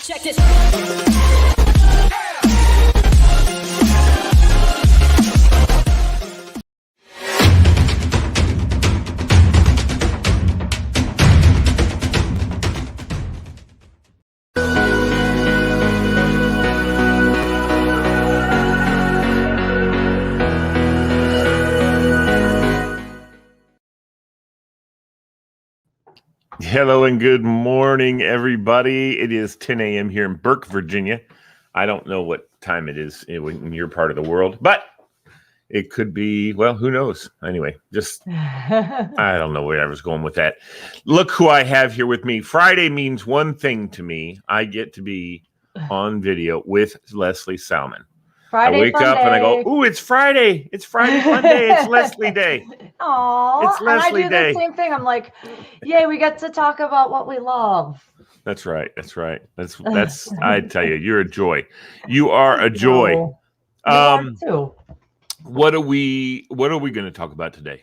Check this. Hello and good morning, everybody. It is 10 a.m. here in Burke, Virginia. I don't know what time it is in your part of the world, but it could be, well, who knows? Anyway, just, I don't know where I was going with that. Look who I have here with me. Friday means one thing to me. I get to be on video with Lesley Salmon. Friday, I wake up and I go, ooh, it's Friday. It's Friday fun day. It's Lesley Day. Aww. It's Lesley and I do Day. the same thing. I'm like, yay, we get to talk about what we love. That's right. That's right. That's I tell you, you're a joy. You are a joy. You are too. What are we going to talk about today?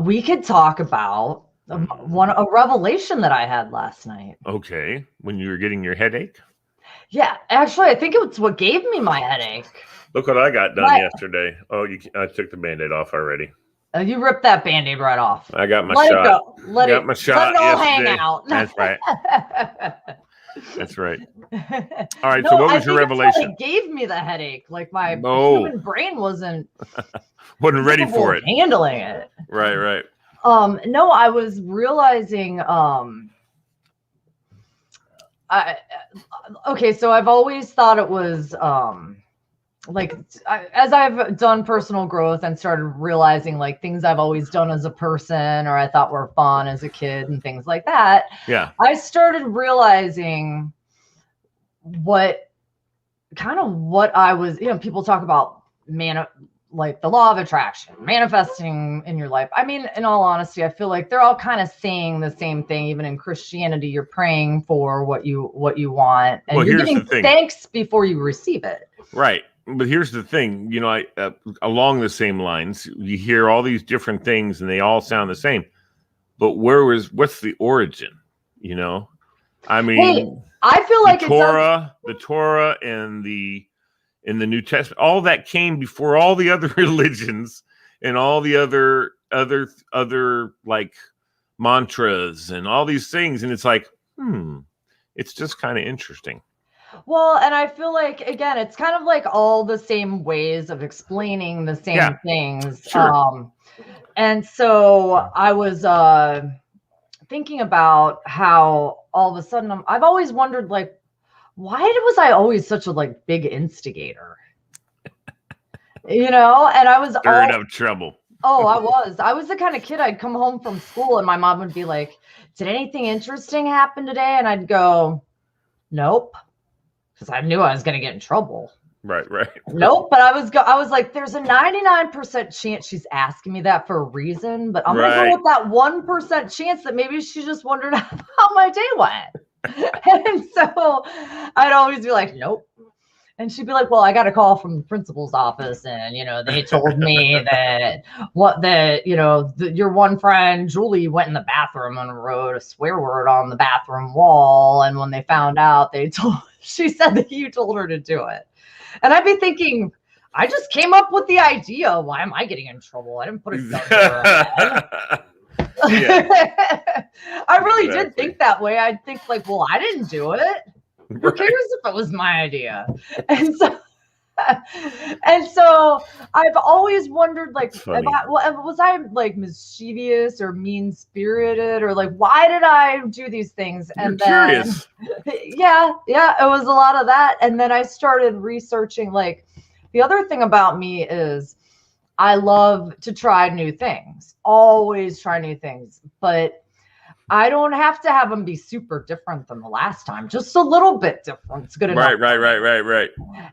We could talk about a revelation that I had last night. Okay. When you were getting your headache? Yeah, actually, I think it was what gave me my headache. Look what I got done yesterday. Oh, I took the Band-Aid off already. You ripped that Band-Aid right off. I got my Let shot. It go. Let it all hang yesterday. out. That's right. That's right. All right. No, So what was your revelation? It gave me the headache. Like my human brain wasn't ready for it. Handling it. Right. No, I was realizing. Okay, so I've always thought it was as I've done personal growth and started realizing like things I've always done as a person or I thought were fun as a kid and things like that. Yeah. I started realizing what I was, people talk about like the law of attraction, manifesting in your life. I mean, in all honesty, I feel like they're all kind of saying the same thing. Even in Christianity, you're praying for what you want, and you're giving thanks before you receive it. Right. But here's the thing, along the same lines, you hear all these different things and they all sound the same. But what's the origin? I mean, I feel like the Torah and in the New Testament, all that came before all the other religions and all the other like mantras and all these things. And it's like, it's just kind of interesting. Well, and I feel like, again, it's kind of like all the same ways of explaining the same things. Sure. And so I was thinking about how all of a sudden I've always wondered, like, why was I always such a big instigator? And I was stirring up trouble. Oh, I was the kind of kid I'd come home from school and my mom would be like, did anything interesting happen today? And I'd go, nope. Because I knew I was going to get in trouble. Right. Nope. But I was like, there's a 99% chance she's asking me that for a reason. But I'm going to go with that 1% chance that maybe she just wondered how my day went. And so I'd always be like, nope. And she'd be like, well, I got a call from the principal's office and, they told me that your one friend, Julie, went in the bathroom and wrote a swear word on the bathroom wall. And when they found out, she said that you told her to do it. And I'd be thinking, I just came up with the idea. Why am I getting in trouble? I didn't put it down. I really did think that way. I'd think like, well, I didn't do it. Who cares if it was my idea? And so I've always wondered, like, was I like mischievous or mean spirited or like, why did I do these things? And curious. Yeah, it was a lot of that. And then I started researching, like, the other thing about me is I love to try new things, always try new things, but I don't have to have them be super different than the last time. Just a little bit different. It's good enough. Right.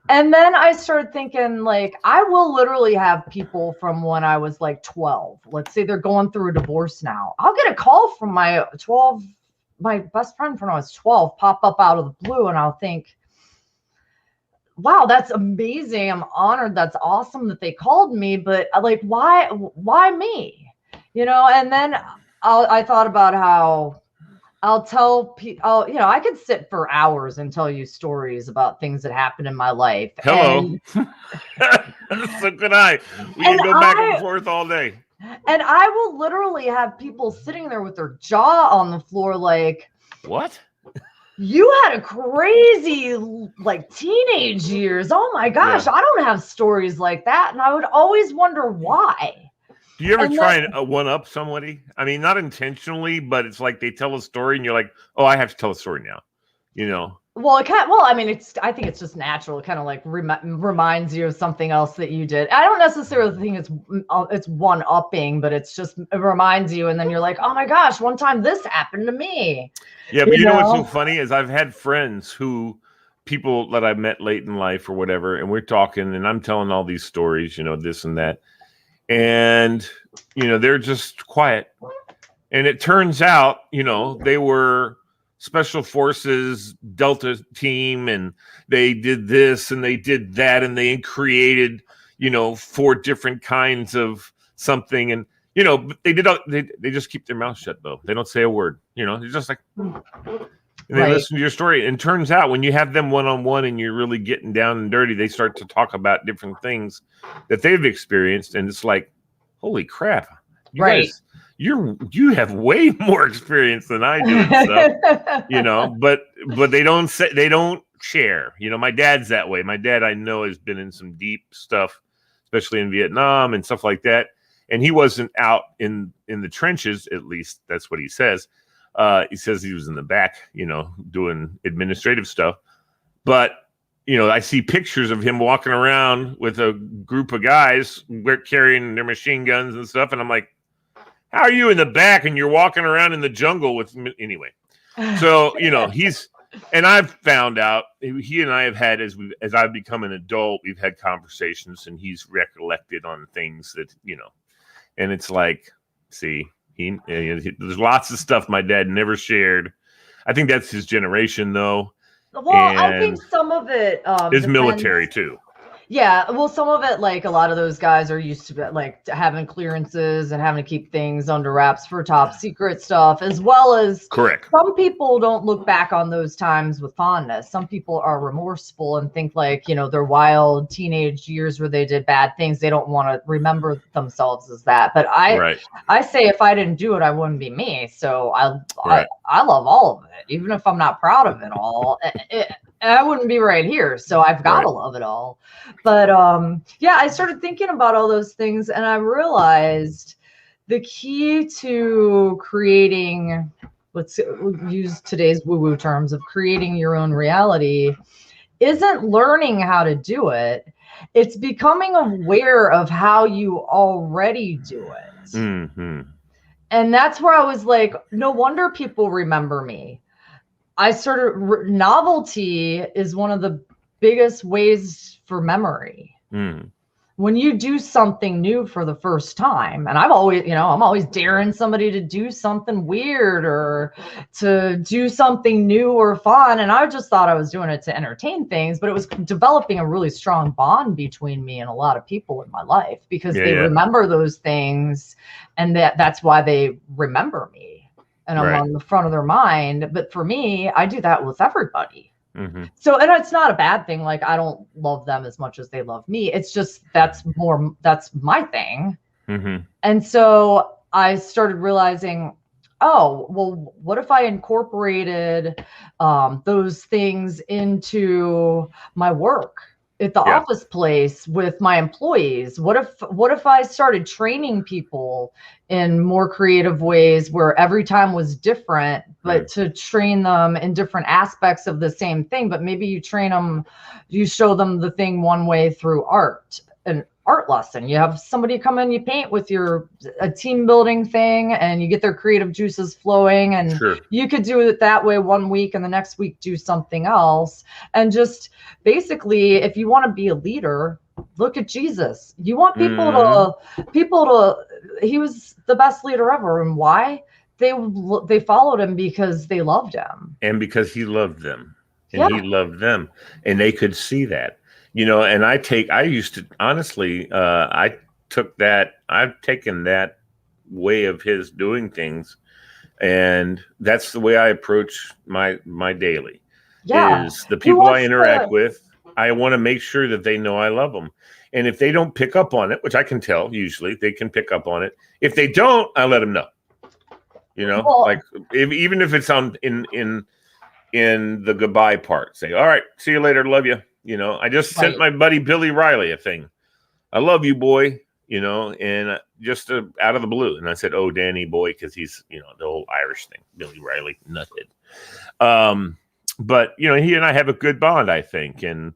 And then I started thinking, like, I will literally have people from when I was like 12. Let's say they're going through a divorce now. I'll get a call from my best friend from when I was 12 pop up out of the blue. And I'll think, wow, that's amazing. I'm honored. That's awesome that they called me. But like, why me? And then I thought about how I'll tell people, I could sit for hours and tell you stories about things that happened in my life. Hello. And So could I. We and can go back and forth all day. And I will literally have people sitting there with their jaw on the floor like, what? You had a crazy like teenage years. Oh my gosh, I don't have stories like that. And I would always wonder why. Do you ever try and one up somebody? I mean, not intentionally, but it's like they tell a story and you're like, oh, I have to tell a story now. Well, I mean, I think it's just natural. It kind of like reminds you of something else that you did. I don't necessarily think it's one upping, but it reminds you. And then you're like, oh my gosh, one time this happened to me. Yeah. But you know what's so funny is I've had friends people that I met late in life or whatever, and we're talking and I'm telling all these stories, this and that. And, they're just quiet. And it turns out, they were Special Forces Delta team, and they did this and they did that, and they created, 4 different kinds of something. And, they just keep their mouth shut though. They don't say a word, they're just like, and they listen to your story. And it turns out when you have them one-on-one and you're really getting down and dirty, they start to talk about different things that they've experienced. And it's like, holy crap, you guys, you have way more experience than I do and stuff, but they don't share. My dad's that way. My dad, I know, has been in some deep stuff, especially in Vietnam and stuff like that. And he wasn't out in the trenches, at least that's what he says. He says he was in the back, doing administrative stuff. But, I see pictures of him walking around with a group of guys carrying their machine guns and stuff. And I'm like, how are you in the back and you're walking around in the jungle with me? Anyway? So, and I've found out he and I have had, as I've become an adult, we've had conversations and he's recollected on things that, and it's like, see, there's lots of stuff my dad never shared. I think that's his generation though. Well, I think some of it is military too. Yeah, well, some of it, like a lot of those guys are used to like having clearances and having to keep things under wraps for top secret stuff, as well as correct. Some people don't look back on those times with fondness. Some people are remorseful and think like, their wild teenage years where they did bad things. They don't want to remember themselves as that. But I say if I didn't do it, I wouldn't be me. So I love all of it, even if I'm not proud of it all. I wouldn't be right here. So I've got to love it all. But I started thinking about all those things and I realized the key to creating, let's use today's woo-woo terms of creating your own reality, isn't learning how to do it. It's becoming aware of how you already do it. Mm-hmm. And that's where I was like, no wonder people remember me. Novelty is one of the biggest ways for memory. When you do something new for the first time, and I'm always daring somebody to do something weird or to do something new or fun. And I just thought I was doing it to entertain things, but it was developing a really strong bond between me and a lot of people in my life because they remember those things. And that's why they remember me. And I'm on the front of their mind. But for me, I do that with everybody. Mm-hmm. So, and it's not a bad thing. Like, I don't love them as much as they love me. It's just, that's my thing. Mm-hmm. And so I started realizing, oh, well, what if I incorporated those things into my work at the office place with my employees? What if I started training people in more creative ways where every time was different, but to train them in different aspects of the same thing, but maybe you show them the thing one way through an art lesson. You have somebody come in, you paint with a team building thing and you get their creative juices flowing and you could do it that way one week and the next week do something else. And just basically, if you want to be a leader, look at Jesus. You want people to, he was the best leader ever. And why? They followed him because they loved him. And because he loved them. And he loved them. And they could see that. And I've taken that way of his doing things And that's the way I approach my daily. Yeah. Is the people I interact with, I want to make sure that they know I love them. And if they don't pick up on it, which I can tell, usually they can pick up on it. If they don't, I let them know. Well, like even if it's in the goodbye part, say, all right, see you later, love you. I just sent my buddy Billy Riley a thing. I love you, boy. And just out of the blue. And I said, oh, Danny boy, because he's, the whole Irish thing, Billy Riley, nuthead. But, he and I have a good bond, I think. And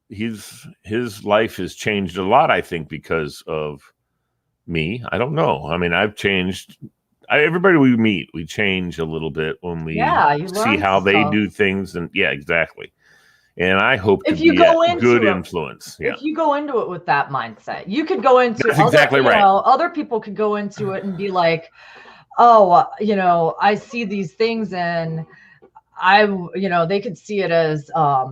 his life has changed a lot, I think, because of me. I don't know. I mean, I've changed. Everybody we meet, we change a little bit when we see how they do things. And yeah, exactly. And I hope to be a good influence. Yeah. If you go into it with that mindset, you could go into That's exactly right. Other people could go into it and be like, oh, I see these things and they could see it as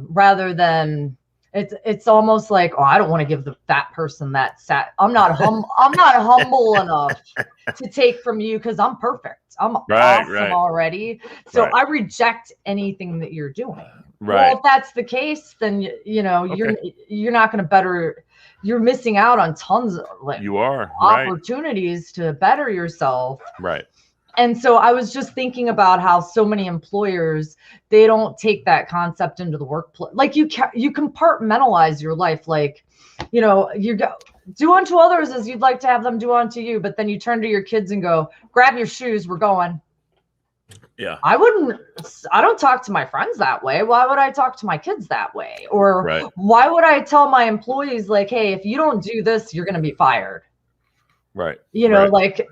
rather than it's almost like, oh, I don't want to give that person that I'm not humble enough to take from you because I'm perfect. I'm awesome already. So I reject anything that you're doing. Right. Well, if that's the case, then you're not going to better. You're missing out on tons of opportunities to better yourself. Right. And so I was just thinking about how so many employers, they don't take that concept into the workplace. Like you compartmentalize your life. Like, you go do unto others as you'd like to have them do unto you. But then you turn to your kids and go, grab your shoes, we're going. Yeah. I don't talk to my friends that way. Why would I talk to my kids that way? Or why would I tell my employees like, hey, if you don't do this, you're going to be fired. Right. Like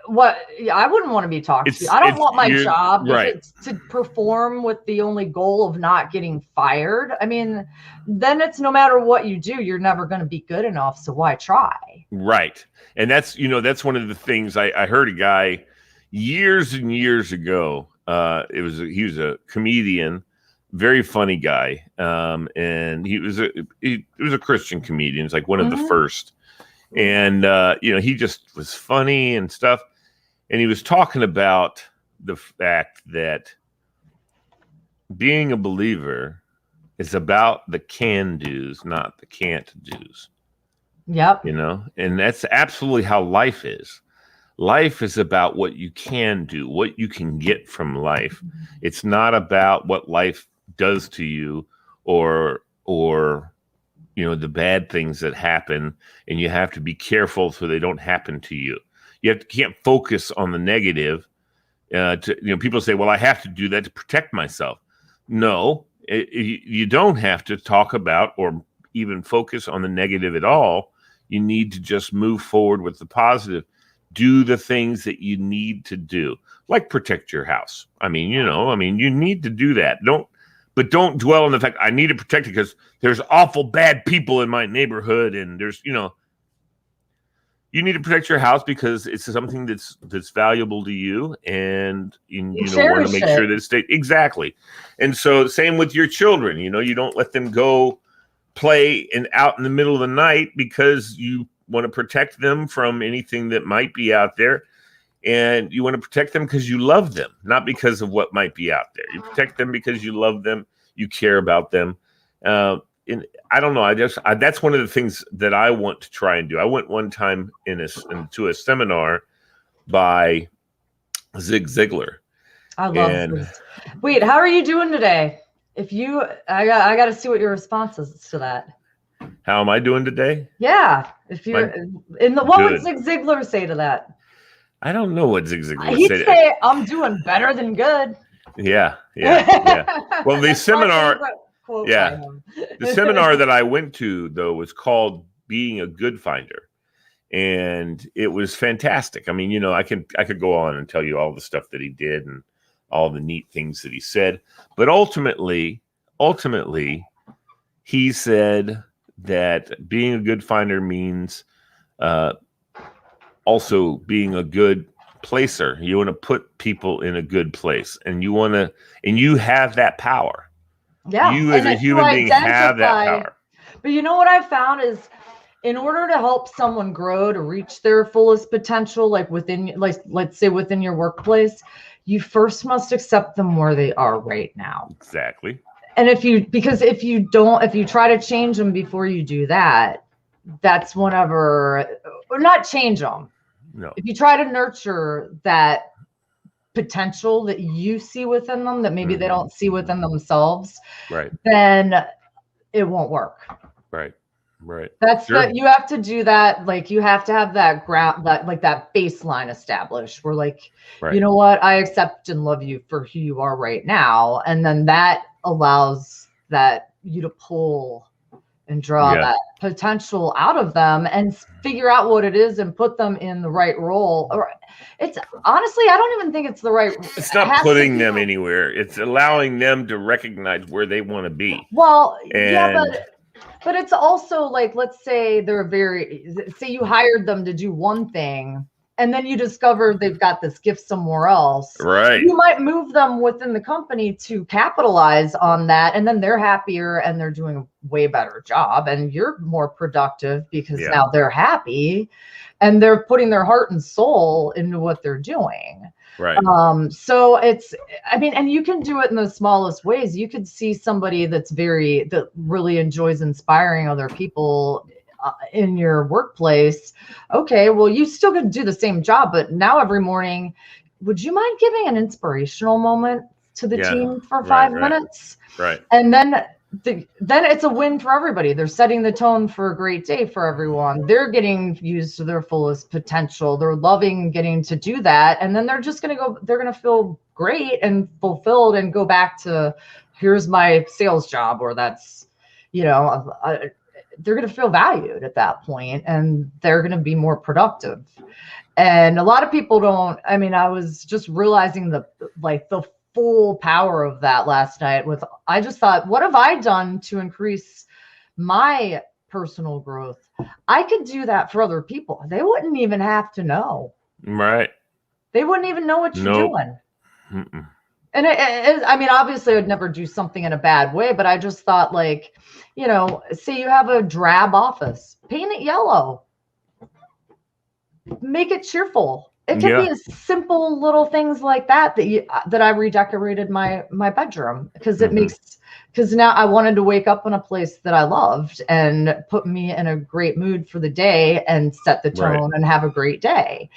what I wouldn't want to be talked to. I don't want my job to perform with the only goal of not getting fired. I mean, then it's no matter what you do, you're never going to be good enough. So why try? Right. And that's one of the things I heard a guy years and years ago. He was a comedian, very funny guy. And he was a Christian comedian. It's like one of the first. And, he just was funny and stuff. And he was talking about the fact that being a believer is about the can do's, not the can't do's. Yep. And that's absolutely how life is. Life is about what you can do, what you can get from life. It's not about what life does to you or the bad things that happen, and you have to be careful so they don't happen to you. Can't focus on the negative. People say, well, I have to do that to protect myself. No, you don't have to talk about or even focus on the negative at all. You need to just move forward with the positive. Do the things that you need to do, like protect your house. I mean, you need to do that. But don't dwell on the fact I need to protect it because there's awful bad people in my neighborhood. And there's, you need to protect your house because it's something that's valuable to you. And you want to make sure that it stays. Exactly. And so same with your children, you don't let them go play out in the middle of the night because you want to protect them from anything that might be out there. And you want to protect them because you love them, not because of what might be out there. You protect them because you love them, you care about them. And I don't know. That's one of the things that I want to try and do. I went one time to a seminar by Zig Ziglar. I love this. Wait, how are you doing today? I got to see what your response is to that. How am I doing today? Yeah. What would Zig Ziglar say to that? I don't know what Zig Ziglar would say. He'd say, I'm doing better than good. Yeah. Well, the seminar, the seminar that I went to, though, was called Being a Good Finder. And it was fantastic. I mean, I could go on and tell you all the stuff that he did and all the neat things that he said. But ultimately, he said that being a good finder means also being a good placer. You want to put people in a good place, and you have that power. Yeah, you as a human being have that power. But you know what I've found is in order to help someone grow to reach their fullest potential, like let's say within your workplace, you first must accept them where they are right now. Exactly. And if you try to change them before you do that, that's whenever, or not change them. No. If you try to nurture that potential that you see within them that maybe they don't see within themselves, right, then it won't work. Right. Right. That's you have to do that. Like you have to have that ground, that baseline established where like, you know what, I accept and love you for who you are right now. And then that allows you to pull and draw that potential out of them and figure out what it is and put them in the right role. Or it's honestly, I don't even think it's the right. It's not putting them anywhere. It's allowing them to recognize where they want to be. Well, but it's also like, let's say say you hired them to do one thing and then you discover they've got this gift somewhere else. Right. You might move them within the company to capitalize on that. And then they're happier and they're doing a way better job and you're more productive because now they're happy and they're putting their heart and soul into what they're doing. Right. So and you can do it in the smallest ways. You could see somebody that really enjoys inspiring other people in your workplace. Okay, well, you still could do the same job, but now every morning, would you mind giving an inspirational moment to the team for 5 minutes? Right. And then it's a win for everybody. They're setting the tone for a great day for everyone. They're getting used to their fullest potential. They're loving getting to do that. And then they're just going to feel great and fulfilled and go back to, here's my sales job, or that's, they're going to feel valued at that point and they're going to be more productive. And a lot of people don't, I was just realizing the full power of that last night I just thought, what have I done to increase my personal growth? I could do that for other people. They wouldn't even have to know. Right. They wouldn't even know what you're doing. Mm-mm. And obviously I'd never do something in a bad way, but I just thought say you have a drab office, paint it yellow, make it cheerful. It could be as simple little things like that I redecorated my bedroom because now I wanted to wake up in a place that I loved and put me in a great mood for the day and set the tone and have a great day.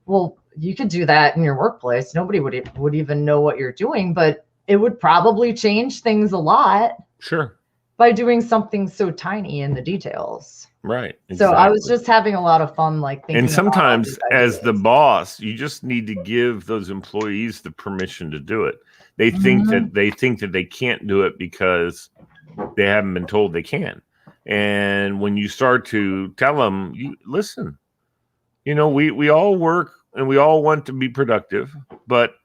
Well, you could do that in your workplace. Nobody would even know what you're doing, but it would probably change things a lot. Sure. By doing something so tiny in the details. Right. Exactly. So I was just having a lot of fun, thinking. And sometimes as the boss, you just need to give those employees the permission to do it. They think that they can't do it because they haven't been told they can. And when you start to tell them, listen, we all work and we all want to be productive, but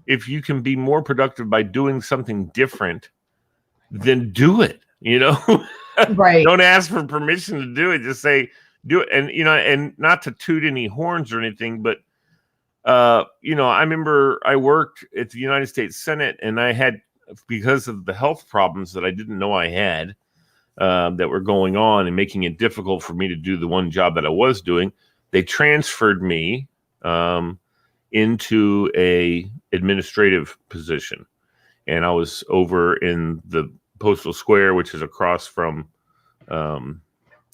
if you can be more productive by doing something different, then do it. Right. Don't ask for permission to do it. Just say, do it. And, and not to toot any horns or anything, but, I remember I worked at the United States Senate and I had, because of the health problems that I didn't know I had, that were going on and making it difficult for me to do the one job that I was doing, they transferred me, into a administrative position. And I was over in the Postal Square, which is across from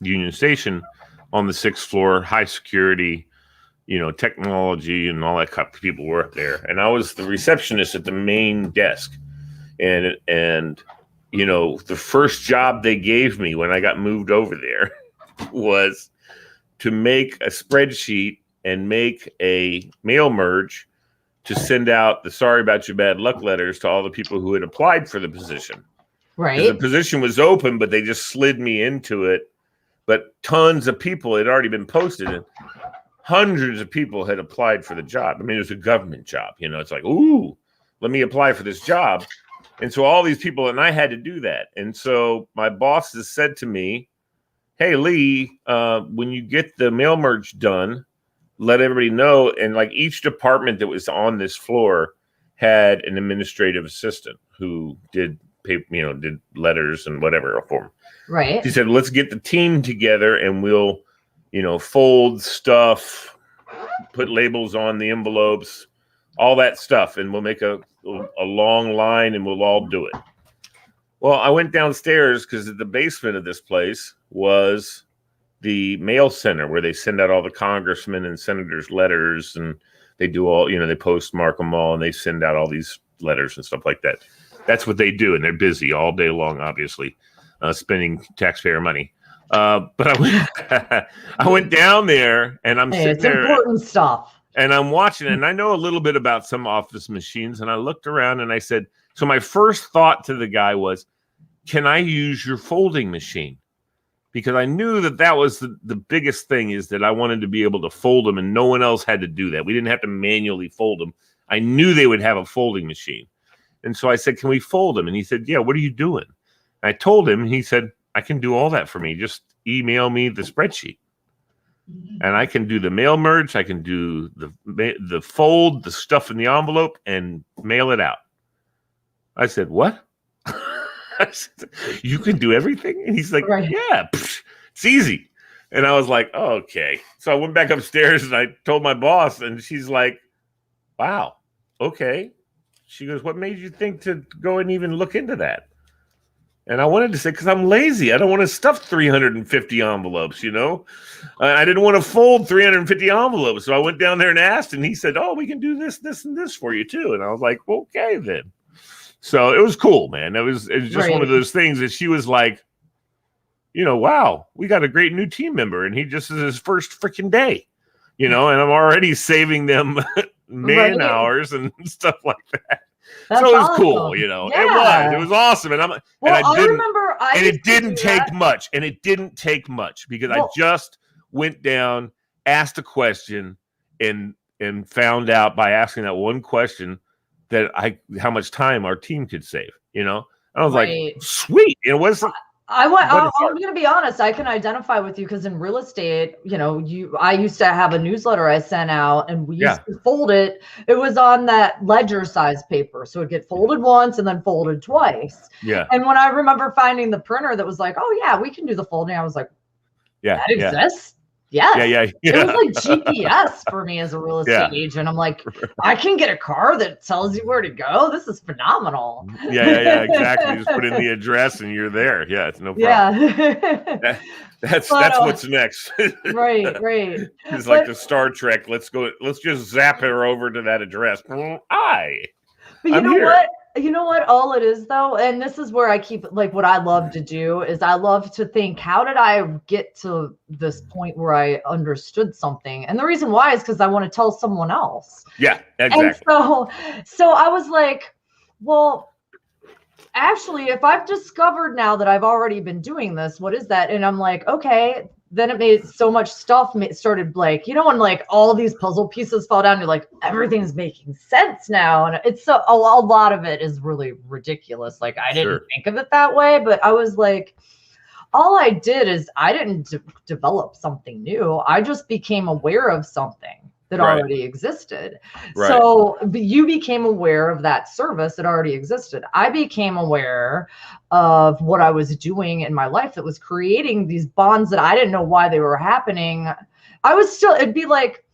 Union Station, on the 6th floor, high security, technology and all that kind of people were up there. And I was the receptionist at the main desk. And the first job they gave me when I got moved over there was to make a spreadsheet and make a mail merge to send out the sorry about your bad luck letters to all the people who had applied for the position. Right. The position was open, but they just slid me into it. But tons of people had already been posted and hundreds of people had applied for the job. It was a government job. It's like, ooh, let me apply for this job. And so all these people, and I had to do that. And so my boss has said to me, hey, Lee, when you get the mail merge done, let everybody know. And each department that was on this floor had an administrative assistant who did did letters and whatever for them. Right. She said, let's get the team together and we'll, fold stuff, put labels on the envelopes, all that stuff. And we'll make a long line and we'll all do it. Well, I went downstairs because at the basement of this place was the mail center where they send out all the congressmen and senators letters, and they do all, they postmark them all and they send out all these letters and stuff like that. That's what they do. And they're busy all day long, obviously, spending taxpayer money. But I went down there and I'm sitting there. It's important stuff. And I'm watching it, and I know a little bit about some office machines. And I looked around and I said, so my first thought to the guy was, can I use your folding machine? Because I knew that was the biggest thing, is that I wanted to be able to fold them and no one else had to do that. We didn't have to manually fold them. I knew they would have a folding machine. And so I said, can we fold them? And he said, yeah, what are you doing? And I told him, and he said, I can do all that for me. Just email me the spreadsheet. And I can do the mail merge. I can do the fold, the stuff in the envelope, and mail it out. I said, what? I said, you can do everything? And he's like, right. Yeah, it's easy. And I was like, oh, okay. So I went back upstairs and I told my boss, and she's like, wow, okay. She goes, what made you think to go and even look into that? And I wanted to say, because I'm lazy. I don't want to stuff 350 envelopes, I didn't want to fold 350 envelopes. So I went down there and asked, and he said, oh, we can do this, this, and this for you too. And I was like, okay, then. So it was cool, man. It was just right. one of those things that she was like, wow, we got a great new team member, and he just is his first freaking day, and I'm already saving them man hours and stuff like that. That's so it was awesome. Cool, Yeah. It was awesome, and it didn't take much because I just went down, asked a question, and found out by asking that one question that how much time our team could save. I was like, sweet. It was. I'm going to be honest. I can identify with you because in real estate, I used to have a newsletter I sent out, and we used to fold it. It was on that ledger size paper. So it'd get folded once and then folded twice. Yeah. And when I remember finding the printer that was like, oh yeah, we can do the folding, I was like, that exists? Yeah. It was like GPS for me as a real estate agent. I'm like, I can get a car that tells you where to go. This is phenomenal. Yeah, exactly. Just put in the address and you're there. Yeah, it's no problem. Yeah. That's what's next. Right. It's like the Star Trek. Let's just zap her over to that address. Hi. But you know what? You know what all it is though, and this is where I keep what I love to do is I love to think, how did I get to this point where I understood something? And the reason why is because I want to tell someone else. Yeah, exactly. And so I was like, well, actually, if I've discovered now that I've already been doing this, what is that? And I'm like, okay. Then it made so much stuff started when all these puzzle pieces fall down, you're like, everything's making sense now. And it's a lot of it is really ridiculous. Like I didn't think of it that way, but I was like, all I did is I didn't develop something new. I just became aware of something that already existed. Right. So you became aware of that service that already existed. I became aware of what I was doing in my life that was creating these bonds that I didn't know why they were happening. It'd be like,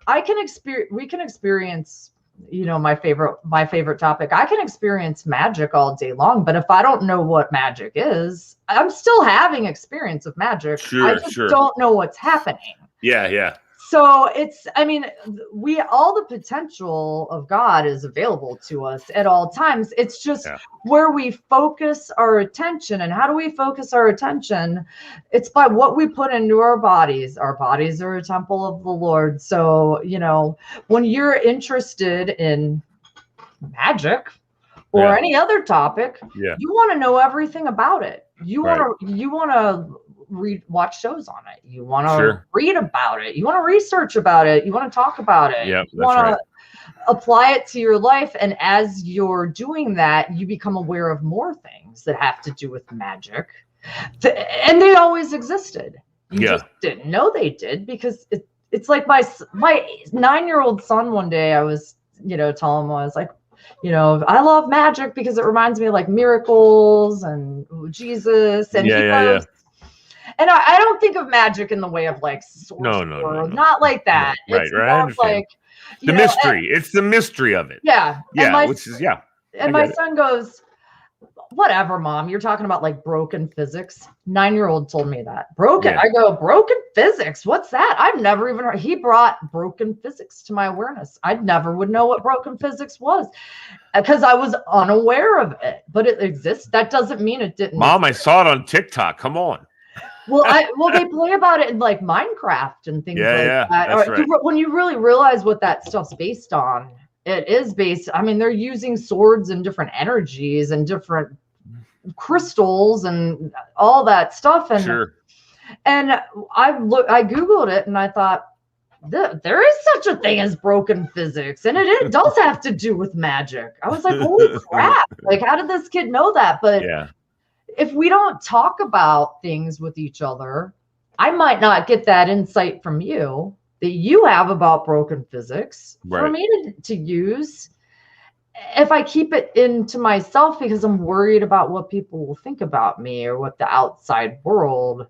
we can experience, my favorite topic. I can experience magic all day long, but if I don't know what magic is, I'm still having experience of magic. I just don't know what's happening. Yeah. So all the potential of God is available to us at all times. It's just where we focus our attention. And how do we focus our attention? It's by what we put into our bodies. Our bodies are a temple of the Lord. So, when you're interested in magic or any other topic, you want to know everything about it. You want to watch shows on it. You want to read about it. You want to research about it. You want to talk about it. Yeah, you want to apply it to your life. And as you're doing that, you become aware of more things that have to do with magic. And they always existed. You just didn't know they did, because it's like my 9-year-old son one day, I was, telling him, I was like, I love magic because it reminds me of like miracles and Jesus. And he goes, and I don't think of magic in the way of like sorcerer, no. not like that. No. Right, it's right. more I of understand. like The mystery. It's the mystery of it. Yeah. Yeah, which is And my son goes, whatever, Mom, you're talking about like broken physics. 9-year-old told me that. Broken. Yeah. I go, broken physics. What's that? I've never even heard. He brought broken physics to my awareness. I never would know what broken physics was because I was unaware of it, but it exists. That doesn't mean it didn't. Mom, I saw it on TikTok. Come on. Well, they play about it in like Minecraft and things like that. That's right. When you really realize what that stuff's based on, it is based. I mean, they're using swords and different energies and different crystals and all that stuff. And and I Googled it and I thought there is such a thing as broken physics, and it does have to do with magic. I was like, holy crap! Like, how did this kid know that? But if we don't talk about things with each other, I might not get that insight from you that you have about broken physics for me to use if I keep it into myself because I'm worried about what people will think about me or what the outside world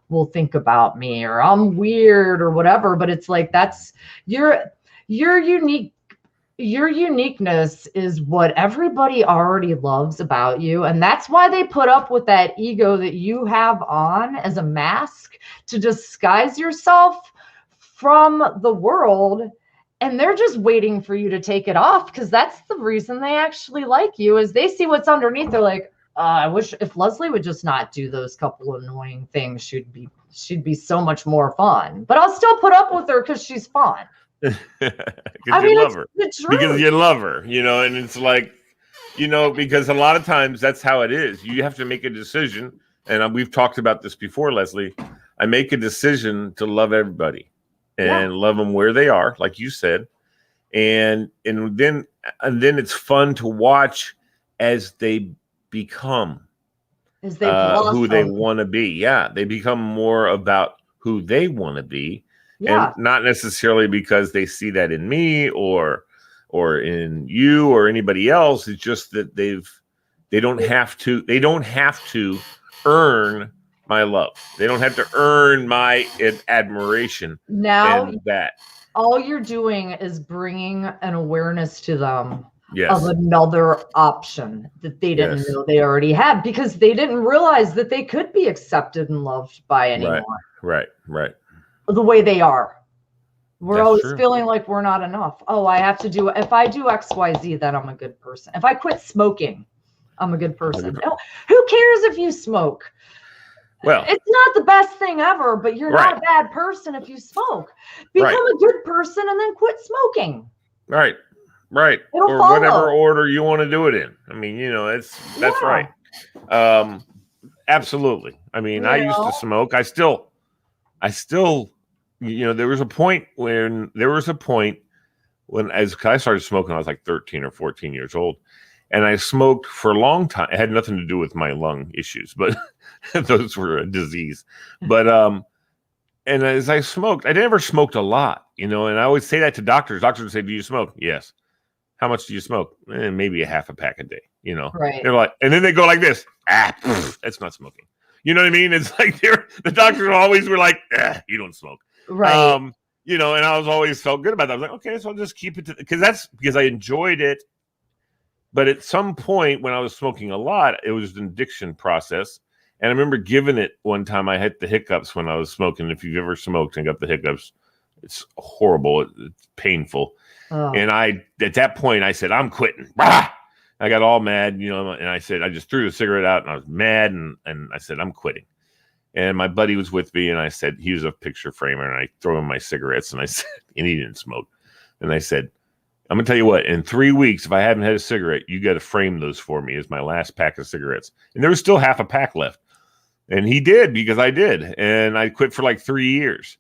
will think about me, or I'm weird or whatever. But it's like, that's your unique. Your uniqueness is what everybody already loves about you. And that's why they put up with that ego that you have on as a mask to disguise yourself from the world. And they're just waiting for you to take it off, because that's the reason they actually like you, is they see what's underneath. They're like, I wish if Lesley would just not do those couple annoying things, she'd be so much more fun. But I'll still put up with her because she's fun. You love her. Because you love her, and it's like, because a lot of times that's how it is. You have to make a decision. And we've talked about this before, Lesley. I make a decision to love everybody and love them where they are, like you said. And then it's fun to watch as they become who they want to be. Yeah. They become more about who they want to be. And not necessarily because they see that in me or in you or anybody else. It's just that they don't have to earn my love. They don't have to earn my admiration. Now that all you're doing is bringing an awareness to them of another option that they didn't know they already had, because they didn't realize that they could be accepted and loved by anyone. Right. The way they are. We're always feeling like we're not enough. Oh, if I do XYZ, then I'm a good person. If I quit smoking, I'm a good person. Who cares if you smoke? Well, it's not the best thing ever, but you're not a bad person if you smoke. Become a good person and then quit smoking. Right. It'll or follow. Whatever order you want to do it in. I mean, that's right. Absolutely. I mean, I used to smoke. I still, there was a point when as I started smoking, I was like 13 or 14 years old, and I smoked for a long time. It had nothing to do with my lung issues, but those were a disease. But, and as I smoked, I never smoked a lot, and I always say that to doctors. Doctors would say, do you smoke? Yes. How much do you smoke? Maybe a half a pack a day, Right. They're like, and then they go like this. That's not smoking. You know what I mean? It's like the doctors always were like, you don't smoke. Right. And I was always felt good about that. I was like, okay, so I'll just keep it because I enjoyed it. But at some point when I was smoking a lot, it was an addiction process. And I remember giving it one time. I had the hiccups when I was smoking. If you've ever smoked and got the hiccups, it's horrible. It's painful. Oh. And at that point, I said, I'm quitting. Bah! I got all mad, and I said, I just threw the cigarette out and I was mad. And I said, I'm quitting. And my buddy was with me, and I said, he was a picture framer, and I throw him my cigarettes, and I said, and he didn't smoke. And I said, I'm going to tell you what, in 3 weeks, if I haven't had a cigarette, you got to frame those for me as my last pack of cigarettes. And there was still half a pack left. And he did, because I did. And I quit for like 3 years.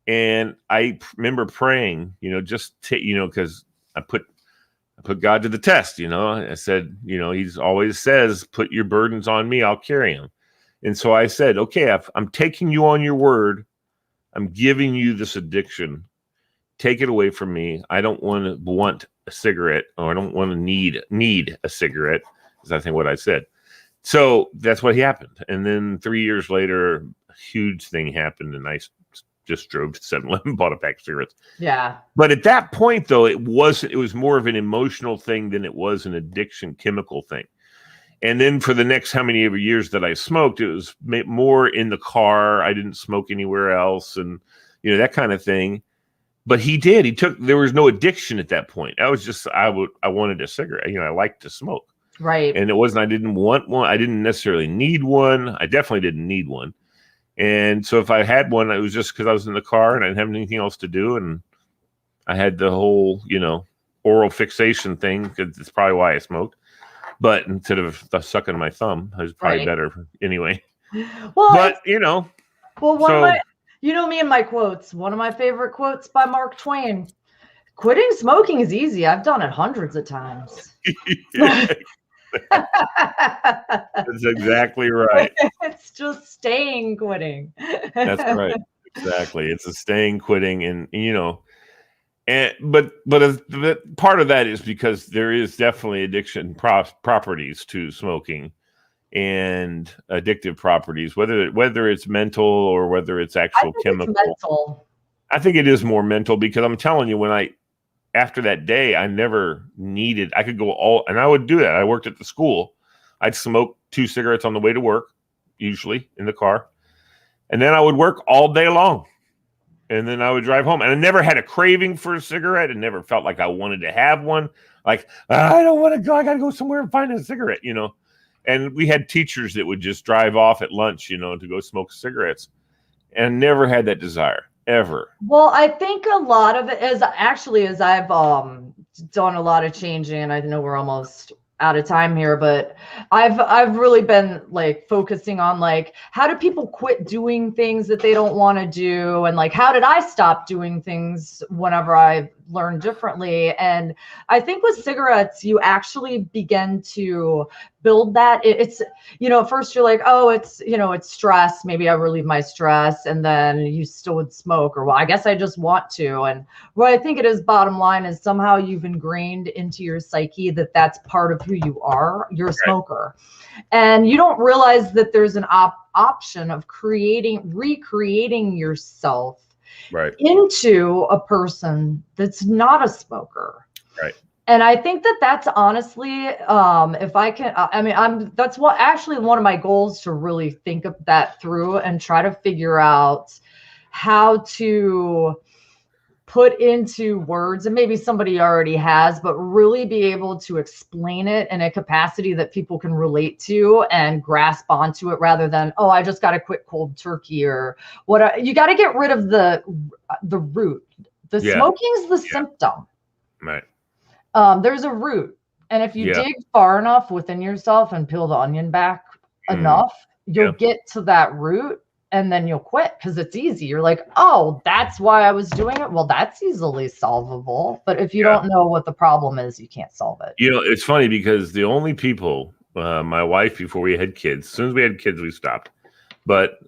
And I remember praying, because I put God to the test, I said, he's always says, put your burdens on me, I'll carry them. And so I said, okay, I'm taking you on your word. I'm giving you this addiction. Take it away from me. I don't want a cigarette, or I don't want to need a cigarette, is I think what I said. So that's what happened. And then 3 years later, a huge thing happened, and I just drove to 7-Eleven, bought a pack of cigarettes. Yeah. But at that point, though, it was more of an emotional thing than it was an addiction chemical thing. And then for the next how many ever years that I smoked, it was more in the car. I didn't smoke anywhere else, and that kind of thing. But there was no addiction at that point. I was just, I wanted a cigarette. I liked to smoke. Right. And it wasn't, I didn't want one. I didn't necessarily need one. I definitely didn't need one. And so if I had one, it was just because I was in the car and I didn't have anything else to do. And I had the whole, oral fixation thing, because it's probably why I smoked. But instead of sucking my thumb, it was probably better anyway. Well, but, me and my quotes. One of my favorite quotes by Mark Twain: "Quitting smoking is easy. I've done it hundreds of times." That's exactly right. It's just staying quitting. That's right. Exactly. It's a staying quitting, and but part of that is because there is definitely addiction properties to smoking, and addictive properties, whether it's mental or whether it's actual chemical. It's mental. I think it is more mental, because I'm telling you, after that day, I never needed, I could go and I would do that. I worked at the school. I'd smoke 2 cigarettes on the way to work, usually in the car. And then I would work all day long. And then I would drive home. And I never had a craving for a cigarette. It never felt like I wanted to have one. Like, I don't want to go. I got to go somewhere and find a cigarette, And we had teachers that would just drive off at lunch, to go smoke cigarettes. And never had that desire. Ever. Well, I think a lot of it is actually, as I've done a lot of changing, and I know we're almost out of time here, but I've really been focusing on how do people quit doing things that they don't want to do, and how did I stop doing things whenever I learned differently. And I think with cigarettes, you actually begin to build that. It's at first you're like, oh, it's it's stress, maybe I relieve my stress, and then you still would smoke, or well, I guess I just want to. And what I think it is, bottom line, is somehow you've ingrained into your psyche that that's part of who you are. You're a smoker, and you don't realize that there's an option of recreating yourself into a person that's not a smoker. Right. And I think that that's honestly, if I can, that's actually one of my goals, to really think of that through and try to figure out how to put into words, and maybe somebody already has, but really be able to explain it in a capacity that people can relate to and grasp onto it, rather than, oh, I just got to quit cold turkey, or what. You got to get rid of the root. The smoking's the symptom. Right. There's a root. And if you dig far enough within yourself and peel the onion back enough, you'll get to that root, and then you'll quit, because it's easy. You're like, oh, that's why I was doing it. Well, that's easily solvable. But if you don't know what the problem is, you can't solve it. It's funny, because the only people, my wife, before we had kids, as soon as we had kids, we stopped. But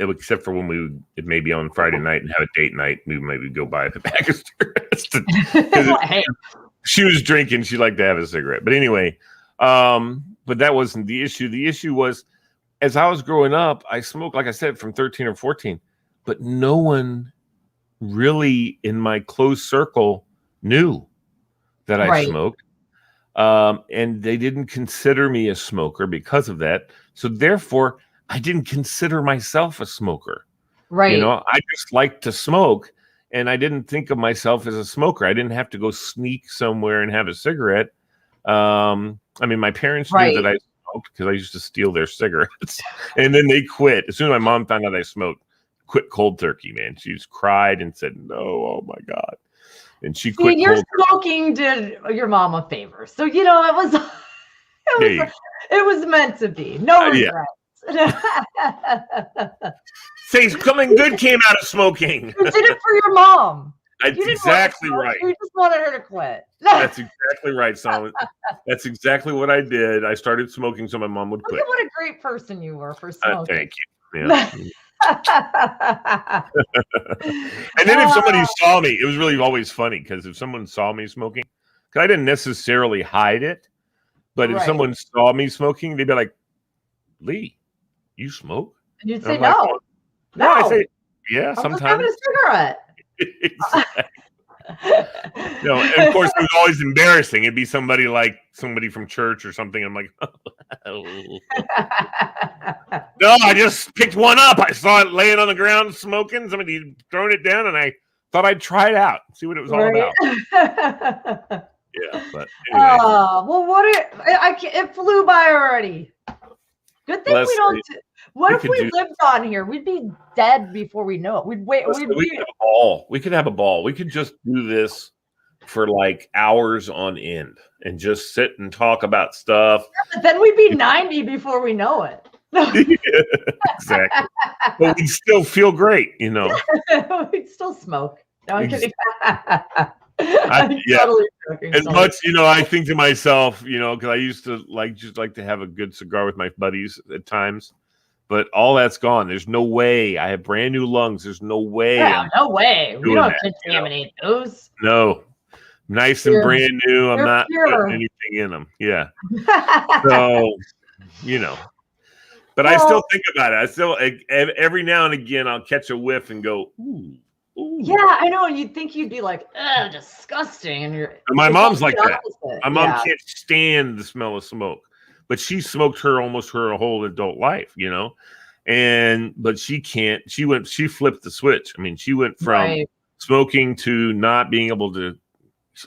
except for when it may be on Friday night and have a date night, we maybe go buy the pack of cigarettes. She was drinking. She liked to have a cigarette. But anyway, but that wasn't the issue. The issue was, as I was growing up, I smoked, like I said, from 13 or 14. But no one really in my close circle knew that I smoked. And they didn't consider me a smoker because of that. So therefore, I didn't consider myself a smoker. Right. I just liked to smoke. And I didn't think of myself as a smoker. I didn't have to go sneak somewhere and have a cigarette. My parents knew that I smoked, because I used to steal their cigarettes. And then they quit. As soon as my mom found out I smoked, quit cold turkey, man. She just cried and said, no, oh my God. And she quit. Your smoking did your mom a favor. So, it was meant to be. No regrets. Say something good came out of smoking. You did it for your mom. That's exactly right. You just wanted her to quit. That's exactly right, Solomon. That's exactly what I did. I started smoking so my mom would quit. Look at what a great person you were for smoking. Thank you. Yeah. And then if somebody saw me, it was really always funny, because if someone saw me smoking, 'Cause I didn't necessarily hide it, but if someone saw me smoking, they'd be like, "Lee, you smoke?" And you'd And say, I'm like, "No, no, I say, yeah, I'm just having sometimes. a cigarette." Exactly. And of course, it was always embarrassing. It'd be somebody from church or something. I'm like, oh. No, I just picked one up. I saw it laying on the ground smoking. Somebody thrown it down, and I thought I'd try it out, see what it was all about. Yeah, but anyway. Well, it flew by already. Good thing we don't. What if we lived on here? We'd be dead before we know it. We could have a ball. We could have a ball. We could just do this for like hours on end and just sit and talk about stuff. Yeah, but then we'd be 90 before we know it. Yeah, exactly. But we'd still feel great, We'd still smoke. No, I'm kidding. Totally joking. As much, I think to myself, because I used to like to have a good cigar with my buddies at times. But all that's gone. There's no way. I have brand new lungs. There's no way. Yeah, no way. We don't contaminate those. No. Nice and brand new. I'm not putting anything in them. Yeah. So, But I still think about it. I still, every now and again, I'll catch a whiff and go, ooh. Yeah, I know. And you'd think you'd be like, ugh, disgusting. And my mom's like that. My mom can't stand the smell of smoke. But she smoked almost her whole adult life, but she can't. She flipped the switch. I mean, she went from smoking to not being able to.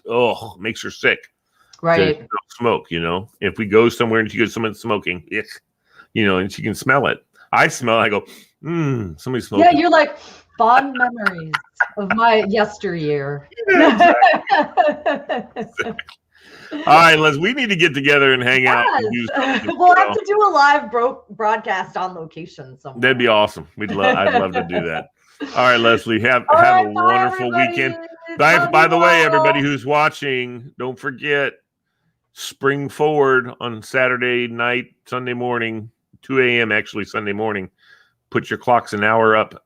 Oh, makes her sick. Right. To smoke. If we go somewhere and she goes, someone's smoking, and she can smell it. I smell it. I go, somebody's smoking. Yeah, you're like fond memories of my yesteryear. Yeah, exactly. All right, Les, we need to get together and hang out. And we'll have to do a live broadcast on location somewhere. That'd be awesome. I'd love to do that. All right, Lesley, have a wonderful weekend. By the way, everybody who's watching, don't forget, spring forward on Saturday night, Sunday morning, 2 a.m. actually Sunday morning. Put your clocks an hour up.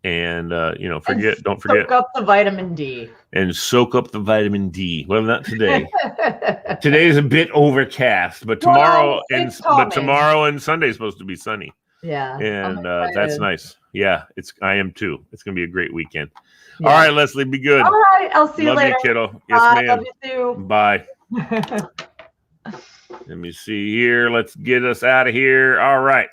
And don't forget. Soak up the vitamin D. And soak up the vitamin D. Well, not today. Today is a bit overcast, but tomorrow and Sunday is supposed to be sunny. Yeah, and that's nice. Yeah, I am too. It's gonna be a great weekend. Yeah. All right, Lesley, be good. All right, I'll see you later. Love you, kiddo. Yes, ma'am. Love you too. Bye. Let me see here. Let's get us out of here. All right.